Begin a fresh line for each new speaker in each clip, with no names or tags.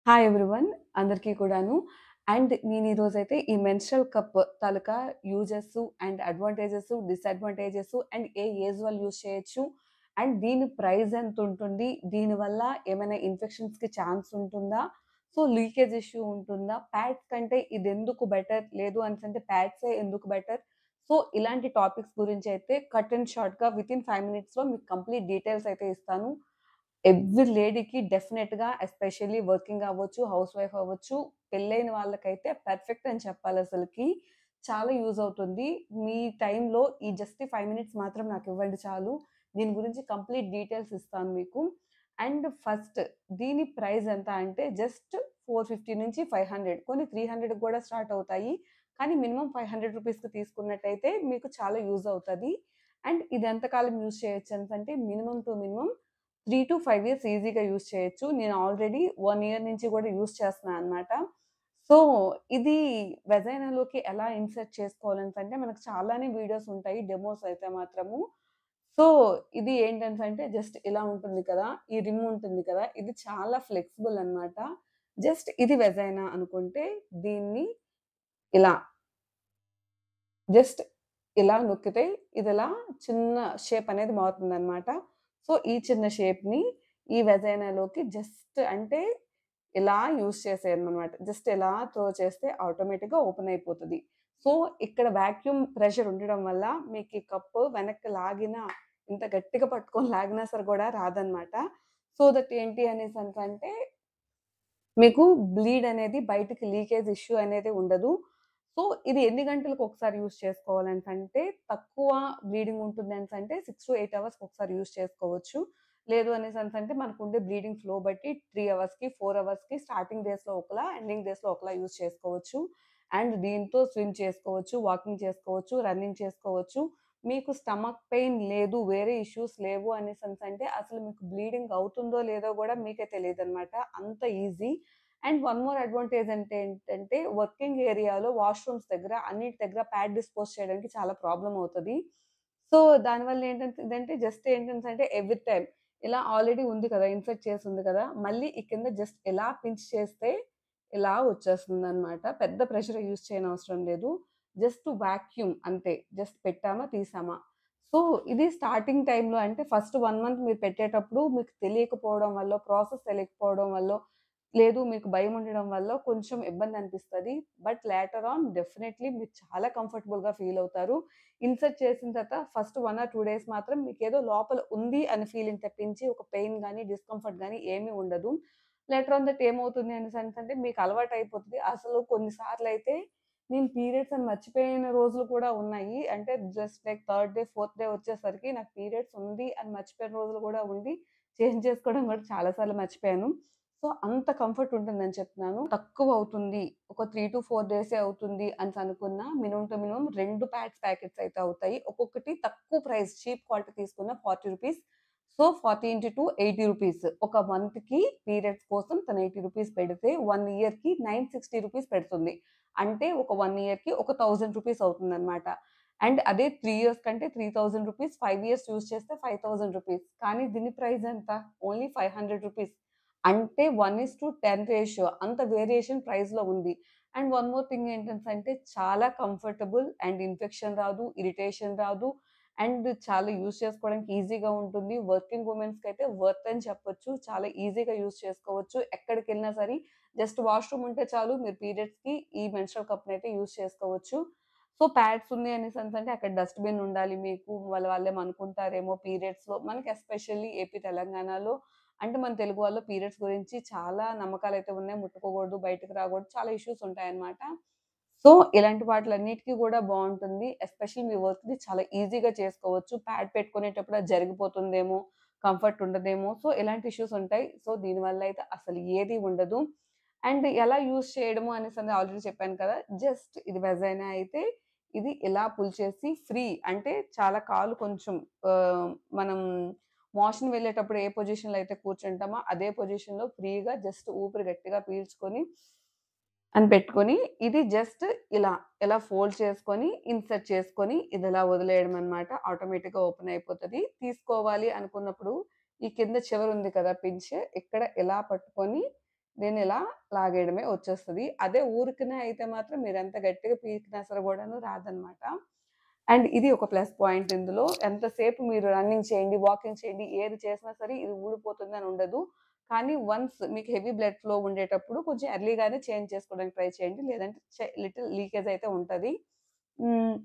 Hi everyone. అందరికీ కూడాను. నేను ఈరోజైతే ఈ menstrual cup taluka uses and advantages, disadvantages and A age వాళ్ళు యూజ్ చేయొచ్చు. దీని ప్రైస్ ఎంతుంటుంది? దీనివల్ల ఏమైనా ఇన్ఫెక్షన్స్‌కి ఛాన్స్ ఉంటుందా? సో, లీకేజ్ ఇష్యూ ఉంటుందా? ప్యాడ్స్ కంటే ఇదెందుకు బెటర్? లేదు అనేసంటే ప్యాడ్సే ఎందుకు బెటర్? సో, ఇలాంటి టాపిక్స్ గురించైతే కట్ అండ్ షార్ట్‌గా వితిన్ 5 మినిట్స్‌లో మీకు కంప్లీట్ డీటెయిల్స్ అయితే ఇస్తాను. ఎవ్రి లేడీకి డెఫినెట్‌గా ఎస్పెషల్లీ వర్కింగ్ అవ్వచ్చు, హౌస్ వైఫ్ అవ్వచ్చు, పెళ్ళైన వాళ్ళకైతే పర్ఫెక్ట్ అని చెప్పాలసలకి. చాలా యూజ్ అవుతుంది. మీ టైంలో ఈ జస్ట్ 5 మినిట్స్ మాత్రం నాకివ్వండి చాలు. దీని గురించి కంప్లీట్ డీటెయిల్స్ ఇస్తాను మీకు. ఫస్ట్ దీని ప్రైస్ ఎంత అంటే జస్ట్ 450 నుంచి 500 కొన్ని 300 కూడా స్టార్ట్ అవుతాయి. కానీ మినిమమ్ 500 రూపీస్‌కి తీసుకున్నట్టయితే మీకు చాలా యూజ్ అవుతది. ఇది ఎంతకాలం యూజ్ చేయొచ్చనేసంటే మినిమమ్ టు మినిమమ్ 3-5 ఇయర్స్ ఈజీగా యూజ్ చేయొచ్చు. నేను ఆల్రెడీ 1 ఇయర్ నుంచి కూడా యూజ్ చేస్తున్నా అన్నమాట. సో, ఇది వెజైనాలోకి ఎలా ఇన్సర్ట్ చేసుకోవాలనేసంటే మనకు చాలానే వీడియోస్ ఉంటాయి. డెమోస్ అయితే మాత్రము. సో, ఇది ఏంటనేసంటే జస్ట్ ఇలా ఉంటుంది కదా! ఈ రిమ్ ఉంటుంది కదా! ఇది చాలా ఫ్లెక్సిబుల్ అన్నమాట. జస్ట్ ఇది వెజైనా అనుకుంటే దీన్ని ఇలా జస్ట్ ఇలా నొక్కితే ఇదిలా చిన్న షేప్ అనేది మారుతుందనమాట. సో, ఈ చిన్న షేప్‌ని ఈ వెజైనాలోకి జస్ట్ అంటే ఇలా యూజ్ చేసేయడమనమాట. జస్ట్ ఇలా త్రో చేస్తే ఆటోమేటిక్‌గా ఓపెన్ అయిపోతది. సో, ఇక్కడ వాక్యూమ్ ప్రెషర్ ఉండడం వల్ల మీకు ఈ కప్పు వెనక్కి లాగినా, ఇంత గట్టిగా పట్టుకొని లాగినా సరే కూడా రాదనమాట. సో దట్ ఏంటి అనేసంటే మీకు బ్లీడ్ అనేది బయటికి లీకేజ్ ఇష్యూ అనేది ఉండదు. సో, ఇది ఎన్ని గంటలకు ఒకసారి యూజ్ చేసుకోవాలనేసంటే, తక్కువ బ్లీడింగ్ ఉంటుంది అనేసంటే 6-8 అవర్స్‌కి ఒకసారి యూజ్ చేసుకోవచ్చు. లేదు అనేసంటే మనకుండే బ్లీడింగ్ ఫ్లో బట్టి 3 అవర్స్‌కి, 4 అవర్స్‌కి స్టార్టింగ్ డేస్‌లో ఒకలా, ఎండింగ్ డేస్‌లో ఒకలా యూజ్ చేసుకోవచ్చు. దీంతో స్విమ్ చేసుకోవచ్చు, వాకింగ్ చేసుకోవచ్చు, రన్నింగ్ చేసుకోవచ్చు. మీకు స్టమక్ పెయిన్ లేదు, వేరే ఇష్యూస్ లేవు అనేసంటే అసలు మీకు బ్లీడింగ్ అవుతుందో లేదో గూడా మీకే తెలీదనమాట. అంత ఈజీ. వన్ మోర్ అడ్వాంటేజ్ అంటే ఏంటంటే, వర్కింగ్ ఏరియాలో వాష్‌రూమ్స్ దగ్గర అన్నిటి దగ్గర ప్యాడ్ డిస్పోజ్ చేయడానికి చాలా ప్రాబ్లమ్ అవుతది. సో, దానివల్ల ఏంటంటే జస్ట్ ఏంటంటే ఎవ్రి టైమ్ ఇలా ఆల్రెడీ ఉంది కదా! ఇన్సర్ట్ చేసి ఉంది కదా! మళ్ళీ ఈ కింద జస్ట్ ఇలా పించ్ చేస్తే ఇలా వచ్చేస్తుందనమాట. పెద్ద ప్రెషర్ యూజ్ చేయనవసరం లేదు. జస్ట్ వాక్యూమ్ అంతే. జస్ట్ పెట్టామా, తీసామా. సో, ఇది స్టార్టింగ్ టైమ్‌లో అంటే ఫస్ట్ 1 మంత్ మీరు పెట్టేటప్పుడు మీకు తెలియకపోవడం వల్లో, ప్రాసెస్ తెలియకపోవడం వల్లో, లేదు మీకు భయం ఉండడం వల్ల కొంచెం ఇబ్బందనిపిస్తది. బట్ లేటర్ ఆన్ డెఫినైట్‌లీ మీరు చాలా కంఫర్టబుల్‌గా ఫీల్ అవుతారు. ఇన్సర్ట్ చేసిన తర్వాత ఫస్ట్ 1 ఆర్ 2 డేస్ మాత్రం మీకేదో లోపల ఉంది అని ఫీలింగ్ తప్పించి ఒక పెయిన్ గాని, డిస్కంఫర్ట్ గాని ఏమీ ఉండదు. లేటర్ ఆన్ దట్ ఏమవుతుంది అనేసంటే మీకు అలవాటయిపోతది. అసలు కొన్ని సార్లయితే నేను పీరియడ్స్ అని మర్చిపోయిన రోజులు కూడా ఉన్నాయి. అంటే just like third day, fourth day వచ్చేసరికి నాకు పీరియడ్స్ ఉంది అని మర్చిపోయిన రోజులు కూడా ఉండి, చేంజ్ చేసుకోవడం కూడా చాలా సార్లు మర్చిపోయాను. సో, అంత కంఫర్ట్ ఉంటుందని చెప్తున్నాను. తక్కువవుతుంది. ఒక 3-4 డేసే అవుతుంది అనుకున్నా మినిమమ్ టు మినిమమ్ 2 ప్యాకెట్స్ అయితే అవుతాయి. ఒక్కొక్కటి తక్కువ ప్రైస్ చీప్ క్వాలిటీ తీసుకున్న రూ. 40. సో, 40 ఇంటు 2 రూ. 80. ఒక మంత్‌కి పీరియడ్స్ కోసం తను రూ. 80 పెడితే 1 ఇయర్‌కి రూ. 960 పెడుతుంది. అంటే ఒక 1 ఇయర్‌కి ఒక రూ. 1000 అవుతుందన్నమాట. అదే 3 ఇయర్స్ కంటే రూ. 3000, 5 ఇయర్స్ యూజ్ చేస్తే రూ. 5000. కానీ దీని ప్రైస్ ఎంత? ఓన్లీ రూ. 500. అంటే 1:10 రేషియో అంత వేరియేషన్ ప్రైస్‌లో ఉంది. వన్ మోర్ థింగ్ ఏంటంటే చాలా కంఫర్టబుల్ ఇన్ఫెక్షన్ రాదు, ఇరిటేషన్ రాదు. చాలా యూజ్ చేసుకోవడానికి ఈజీగా ఉంటుంది. వర్కింగ్ వుమెన్స్‌కైతే వర్త్ అని చెప్పొచ్చు. చాలా ఈజీగా యూజ్ చేసుకోవచ్చు. ఎక్కడికెళ్ళినా సరే జస్ట్ వాష్‌రూమ్ ఉంటే చాలు మీరు పీరియడ్స్‌కి ఈ మెన్స్ట్రుయల్ కప్‌నైతే యూజ్ చేసుకోవచ్చు. సో, ప్యాడ్స్ ఉంది అనేసంటే అక్కడ డస్ట్‌బిన్ ఉండాలి మీకు. వాళ్ళేమనుకుంటారేమో పీరియడ్స్‌లో మనకి ఎస్పెషల్లీ ఏపీ, తెలంగాణలో అంటే మన తెలుగు వాళ్ళు పీరియడ్స్ గురించి చాలా నమ్మకాలైతే ఉన్నాయి. ముట్టుకోకూడదు, బయటకి రాకూడదు చాలా ఇష్యూస్ ఉంటాయన్నమాట. సో, ఇలాంటి వాటిలన్నిటికి గూడా బావుంటుంది. ఎస్పెషల్లీ మీ వర్క్‌ని చాలా ఈజీగా చేసుకోవచ్చు. ప్యాడ్ పెట్టుకునేటప్పుడు అది జరిగిపోతుందేమో, కంఫర్ట్ ఉండదేమో. సో, ఇలాంటి ఇష్యూస్ ఉంటాయి. సో, దీనివల్ల అయితే అసలు ఏది ఉండదు. ఎలా యూజ్ చేయడము అనేసని ఆల్రెడీ చెప్పాను కదా! జస్ట్ ఇది వెజైనా అయితే ఇది ఇలా పుల్ చేసి ఫ్రీ అంటే చాలా కాళ్ళు కొంచెం ఆహ్, మనం మోషన్ వెళ్ళేటప్పుడు ఏ పొజిషన్‌లో అయితే కూర్చుంటామో అదే పొజిషన్‌లో ఫ్రీగా జస్ట్ ఊపిరి గట్టిగా పీల్చుకొని అని పెట్టుకొని ఇది జస్ట్ ఇలా, ఇలా ఫోల్డ్ చేసుకొని, ఇన్సర్ట్ చేసుకొని ఇదిలా వదిలేయడం అన్నమాట. ఆటోమేటిక్‌గా ఓపెన్ అయిపోతది. తీసుకోవాలి అనుకున్నప్పుడు ఈ కింద చివరుంది కదా! పించ్ ఇక్కడ ఇలా పట్టుకొని దీన్నిలా లాగేయడమే వచ్చేస్తది. అదే ఊరికనే అయితే మాత్రం మీరెంత గట్టిగా పీకినా సరే గూడాను రాదనమాట. అండ్ ఇది ఒక ప్లస్ పాయింట్ ఇందులో. ఎంతసేపు మీరు రన్నింగ్ చేయండి, వాకింగ్ చేయండి, ఏది చేసినా సరే ఇది ఊడిపోతుందని ఉండదు. కానీ వన్స్ మీకు హెవీ బ్లడ్ ఫ్లో ఉండేటప్పుడు కొంచెం ఎర్లీగానే చేంజ్ చేసుకోవడానికి ట్రై చేయండి. లేదంటే లిటిల్ లీకేజ్ అయితే ఉంటది. హ్మ్.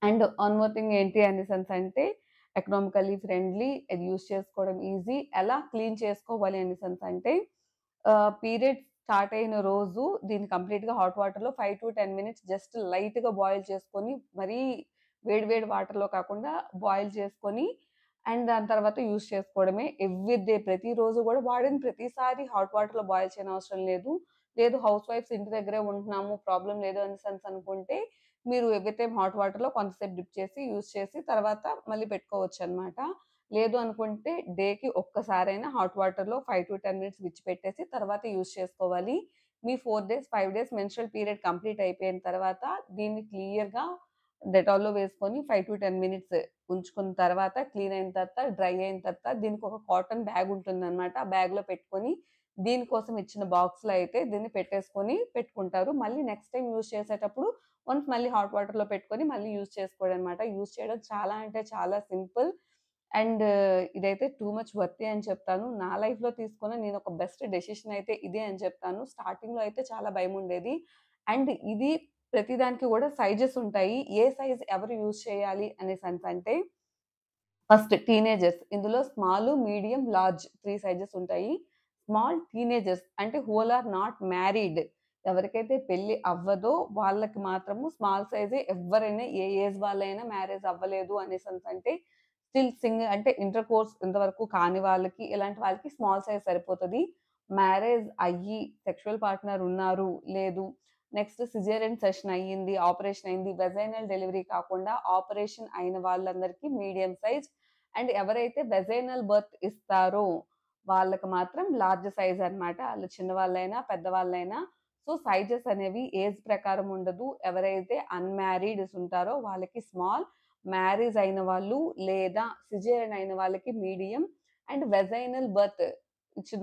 అండ్ వన్ మోర్ థింగ్ ఏంటి అనేసనంటే ఎకనామికల్లీ ఫ్రెండ్లీ. ఇది యూజ్ చేసుకోవడం ఈజీ. ఎలా క్లీన్ చేసుకోవాలి అనేసనంటే పీరియడ్ స్టార్ట్ అయిన రోజు దీన్ని కంప్లీట్‌గా హాట్ వాటర్‌లో 5-10 మినిట్స్ జస్ట్ లైట్‌గా బాయిల్ చేసుకొని, మరీ వేడి వేడి వాటర్‌లో కాకుండా బాయిల్ చేసుకొని అండ్ దాని తర్వాత యూజ్ చేసుకోవడమే. ఎవ్రీ డే ప్రతిరోజు గూడా వాడిన ప్రతిసారి హాట్ వాటర్‌లో బాయిల్ చేయనవసరం లేదు. లేదు హౌస్ వైఫ్స్ ఇంటి దగ్గరే ఉంటున్నాము, ప్రాబ్లమ్ లేదు అనేసనేసి అనుకుంటే మీరు ఎవ్రీ టైమ్ హాట్ వాటర్‌లో కొంతసేపు డిప్ చేసి, యూజ్ చేసి తర్వాత మళ్ళీ పెట్టుకోవచ్చనమాట. లేదు అనుకుంటే డేకి ఒక్కసారైనా హాట్ వాటర్‌లో 5-10 మినిట్స్ విడిచిపెట్టేసి తర్వాత యూజ్ చేసుకోవాలి. మీ 4 days, 5 days menstrual period complete అయిపోయిన తర్వాత దీన్ని క్లియర్‌గా డెటాల్‌లో వేసుకొని 5-10 మినిట్స్ ఉంచుకున్న తర్వాత క్లీన్ అయిన తర్వాత, డ్రై అయిన తర్వాత దీనికొక కాటన్ బ్యాగ్ ఉంటుందనమాట. ఆ బ్యాగ్‌లో పెట్టుకొని దీనికోసం ఇచ్చిన బాక్స్‌లో అయితే దీన్ని పెట్టేసుకొని పెట్టుకుంటారు. మళ్ళీ నెక్స్ట్ టైమ్ యూజ్ చేసేటప్పుడు వన్స్ మళ్ళీ హాట్ వాటర్‌లో పెట్టుకొని మళ్ళీ యూజ్ చేసుకోవడం అనమాట. యూజ్ చేయడం చాలా అంటే చాలా సింపుల్. అండ్ ఇదైతే టూ మచ్ వర్తీ అని చెప్తాను. నా లైఫ్‌లో తీసుకున్న నేనొక బెస్ట్ డెసిషన్ అయితే ఇదే అని చెప్తాను. స్టార్టింగ్‌లో అయితే చాలా భయముండేది. అండ్ ఇది ప్రతి దానికి గూడా సైజెస్ ఉంటాయి. ఏ సైజ్ ఎవరు యూజ్ చేయాలి అనేసంటే ఫస్ట్ టీనేజర్స్. ఇందులో స్మాలు, మీడియం, లార్జ్ 3 సైజెస్ ఉంటాయి. స్మాల్ టీనేజర్స్ అంటే హూల్ ఆర్ నాట్ మ్యారీడ్. ఎవరికైతే పెళ్లి అవ్వదో వాళ్ళకి మాత్రము స్మాల్ సైజే ఎవ్వరైనా ఏ ఏజ్ వాళ్ళైనా మ్యారేజ్ అవ్వలేదు అనేసంటే స్టిల్ అంటే ఇంటర్‌కోర్స్ ఇంతవరకు కాని వాళ్ళకి, ఇలాంటి వాళ్ళకి స్మాల్ సైజ్ సరిపోతది. మ్యారేజ్ అయ్యి సెక్షువల్ పార్ట్నర్ ఉన్నారు, లేదు నెక్స్ట్ సిజేరియన్ సెషన్ అయ్యింది, ఆపరేషన్ అయింది, వెజైనల్ డెలివరీ కాకుండా ఆపరేషన్ అయిన వాళ్ళందరికీ మీడియం సైజ్ అండ్ ఎవరైతే వెజైనల్ బర్త్ ఇస్తారో వాళ్ళకి మాత్రం లార్జ్ సైజ్ అన్నమాట. ఆళ్ళు చిన్నవాళ్ళైనా, పెద్దవాళ్ళైనా. సో, సైజెస్ అనేవి ఏజ్ ప్రకారం ఉండదు. ఎవరైతే అన్‌మ్యారీడ్స్ ఉంటారో వాళ్ళకి స్మాల్, మ్యారేజ్ అయిన వాళ్ళు లేదా సిజేరియన్ అయిన వాళ్ళకి medium and vaginal birth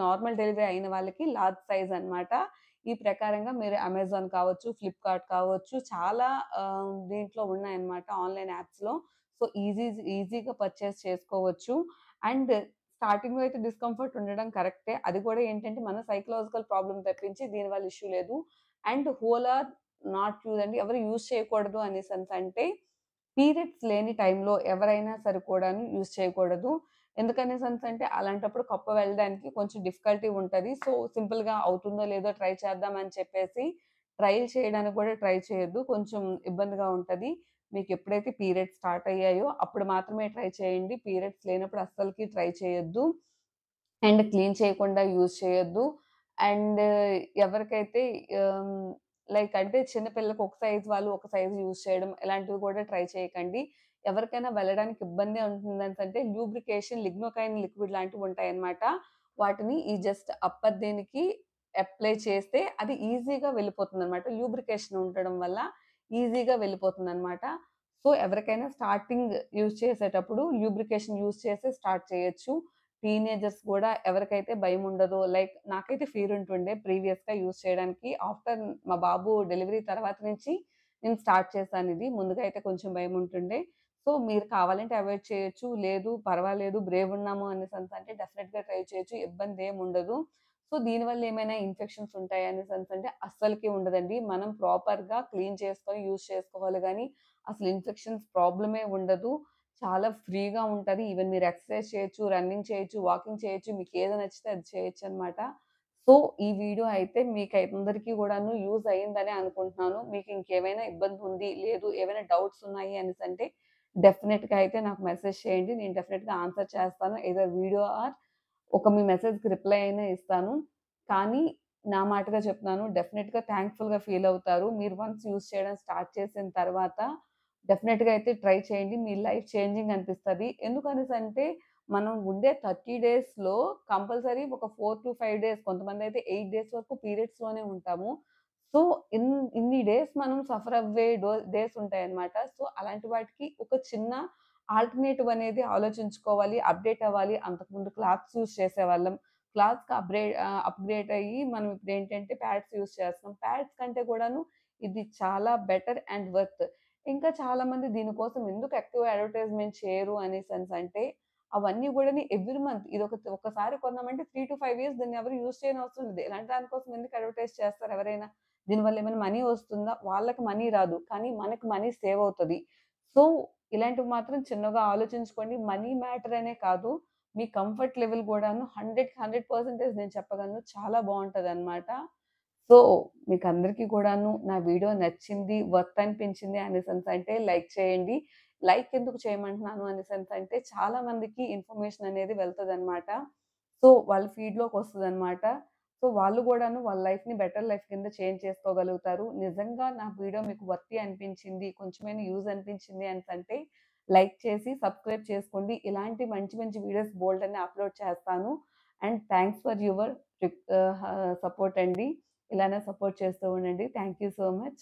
normal delivery అయిన వాళ్ళకి లార్జ్ సైజ్ అన్నమాట. ఈ ప్రకారంగా మీరు అమెజాన్ కావచ్చు, ఫ్లిప్‌కార్ట్ కావచ్చు చాలా దీంట్లో ఉన్నాయన్నమాట ఆన్‌లైన్ యాప్స్‌లో. సో, ఈజీగా పర్చేస్ చేసుకోవచ్చు. అండ్ స్టార్టింగ్‌లో అయితే డిస్కంఫర్ట్ ఉండడం కరెక్టే. అది కూడా ఏంటంటే మన సైకలాజికల్ ప్రాబ్లమ్ తప్పించి దీనివల్ల ఇష్యూ లేదు. And whole or not use అండి. ఎవరు యూజ్ చేయకూడదు అనేసంటే పీరియడ్స్ లేని టైంలో ఎవరైనా సరే కూడాను యూజ్ చేయకూడదు. ఎందుకనేసంటే అలాంటప్పుడు కప్ప వెళ్ళడానికి కొంచెం డిఫికల్టీ ఉంటది. సో, సింపుల్‌గా అవుతుందో లేదో ట్రై చేద్దాం అని చెప్పేసి ట్రైల్ చేయడానికి కూడా ట్రై చేయొద్దు. కొంచెం ఇబ్బందిగా ఉంటది. మీకెప్పుడైతే పీరియడ్స్ స్టార్ట్ అయ్యాయో అప్పుడు మాత్రమే ట్రై చేయండి. పీరియడ్స్ లేనప్పుడు అస్సలకి ట్రై చేయొద్దు. అండ్ క్లీన్ చేయకుండా యూజ్ చేయొద్దు. అండ్ ఎవరికైతే ఆహ్, లైక్ అంటే చిన్న పిల్లలకి ఒక సైజ్ వాళ్ళు ఒక సైజ్ యూజ్ చేయడం ఇలాంటివి కూడా ట్రై చేయకండి. ఎవరికైనా వెళ్ళడానికి ఇబ్బంది ఉంటుందనంటే లూబ్రికేషన్, లిగ్నోకైన్ లిక్విడ్ లాంటివి ఉంటాయన్నమాట. వాటిని ఈ జస్ట్ అప్పర్ దీనికి అప్లై చేస్తే అది ఈజీగా వెళ్ళిపోతుందన్నమాట. లూబ్రికేషన్ ఉండడం వల్ల ఈజీగా వెళ్ళిపోతుందన్నమాట. సో, ఎవరికైనా స్టార్టింగ్ యూజ్ చేసేటప్పుడు లూబ్రికేషన్ యూజ్ చేసి స్టార్ట్ చేయొచ్చు. టీనేజర్స్ గూడా ఎవరికైతే భయముండదో లైక్ నాకైతే ఫియర్ ఉంటుండే ప్రీవియస్‌గా యూజ్ చేయడానికి. ఆఫ్టర్ మా బాబు డెలివరీ తర్వాత నుంచి నేను స్టార్ట్ చేశానిది. ముందుగా అయితే కొంచెం భయముంటుండే. సో, మీరు కావాలంటే అవాయిడ్ చేయొచ్చు. లేదు పర్వాలేదు బ్రేవ్ ఉన్నాము అనేసంటే డెఫినిట్‌గా ట్రై చేయొచ్చు. ఇబ్బందేముండదు. సో, దీనివల్ల ఏమైనా ఇన్ఫెక్షన్స్ ఉంటాయా అనేసంటే అస్సలకి ఉండదండి. మనం ప్రాపర్‌గా క్లీన్ చేసుకొని యూజ్ చేసుకోవాలి గానీ, అసలు ఇన్ఫెక్షన్స్ ప్రాబ్లమే ఉండదు. చాలా ఫ్రీగా ఉంటది. ఈవెన్ మీరు ఎక్సర్‌సైజ్ చేయొచ్చు, రన్నింగ్ చేయొచ్చు, వాకింగ్ చేయొచ్చు. మీకేది నచ్చితే అది చేయొచ్చనమాట. సో, ఈ వీడియో అయితే మీకందరికీ గూడాను యూజ్ అయిందనే అనుకుంటున్నాను. మీకు ఇంకేమైనా ఇబ్బందుంది, లేదు ఏవైనా డౌట్స్ ఉన్నాయి అనేసంటే డెఫినిట్‌గా అయితే నాకు మెసేజ్ చేయండి. నేను డెఫినిట్‌గా ఆన్సర్ చేస్తాను. ఎయిదర్ వీడియో ఆర్ మీ మెసేజ్‌కి రిప్లై అయినా ఇస్తాను. కానీ నా మాటగా చెప్తున్నాను. డెఫినిట్‌గా థాంక్‌ఫుల్‌గా ఫీల్ అవుతారు. మీరు వన్స్ యూజ్ చేయడం స్టార్ట్ చేసిన తర్వాత డెఫినిట్‌గా అయితే ట్రై చేయండి. మీ లైఫ్ చేంజింగ్ అనిపిస్తది. ఎందుకనేసంటే మనం ఉండే 30 డేస్‌లో కంపల్సరీ ఒక 4-5 డేస్ కొంతమందైతే 8 డేస్ వరకు పీరియడ్స్‌లోనే ఉంటాము. సో, ఇన్ని డేస్ మనం సఫర్ అవ్వే డేస్ ఉంటాయన్నమాట. సో, అలాంటి వాటికి ఒక చిన్న ఆల్టర్‌నేటివ్ అనేది ఆలోచించుకోవాలి. అప్‌డేట్ అవ్వాలి. అంతకుముందు క్లాత్స్ యూజ్ చేసేవాళ్ళం. క్లాత్‌కి అప్‌గ్రేడ్ అయ్యి మనం ఇప్పుడేంటంటే ప్యాడ్స్ యూజ్ చేస్తున్నాం. ప్యాడ్స్ కంటే కూడాను ఇది చాలా బెటర్ అండ్ వర్త్. ఇంకా చాలామంది దీనికోసం ఎందుకు ఎక్కువ అడ్వర్‌టైజ్‌మెంట్ చేయరు అనేసనంటే, అవన్నీ గూడాని ఎవ్రీ మంత్ ఒక్కసారి కొన్నామంటే 3-5 ఇయర్స్ దాన్ని ఎవరు యూజ్ చేయనవసరం లేదు. ఇలాంటి దానికోసం ఎందుకు అడ్వర్‌టైజ్ చేస్తారు ఎవరైనా? దీనివల్ల ఏమైనా మనీ వస్తుందా? వాళ్ళకి మనీ రాదు. కానీ మనకి మనీ సేవ్ అవుతది. సో, ఇలాంటివి మాత్రం చిన్నగా ఆలోచించుకోండి. మనీ మ్యాటర్ అనే కాదు, మీ కంఫర్ట్ లెవెల్ గూడాను 100కి 100% నేను చెప్పగలను. చాలా బావుంటదనమాట. సో, మీకందరికీ కూడాను నా వీడియో నచ్చింది, వర్త్ అనిపించింది అనేసనంటే లైక్ చేయండి. లైక్ ఎందుకు చేయమంటున్నాను అనేసనంటే చాలా మందికి ఇన్ఫర్మేషన్ అనేది వెళ్తదనమాట. సో, వాళ్ళ ఫీడ్‌లోకొస్తదనమాట. సో, వాళ్ళు గూడాను వాళ్ళ లైఫ్‌ని బెటర్ లైఫ్ కింద చేంజ్ చేసుకోగలుగుతారు. నిజంగా నా వీడియో మీకు వర్తీ అనిపించింది, కొంచెమైనా యూజ్ అనిపించింది అనేసంటే లైక్ చేసి సబ్స్క్రైబ్ చేసుకోండి. ఇలాంటి మంచి మంచి వీడియోస్ బోలెడన్ని అప్‌లోడ్ చేస్తాను. And thanks for your support అండి. ఇలానే సపోర్ట్ చేస్తూ ఉండండి. Thank you so much.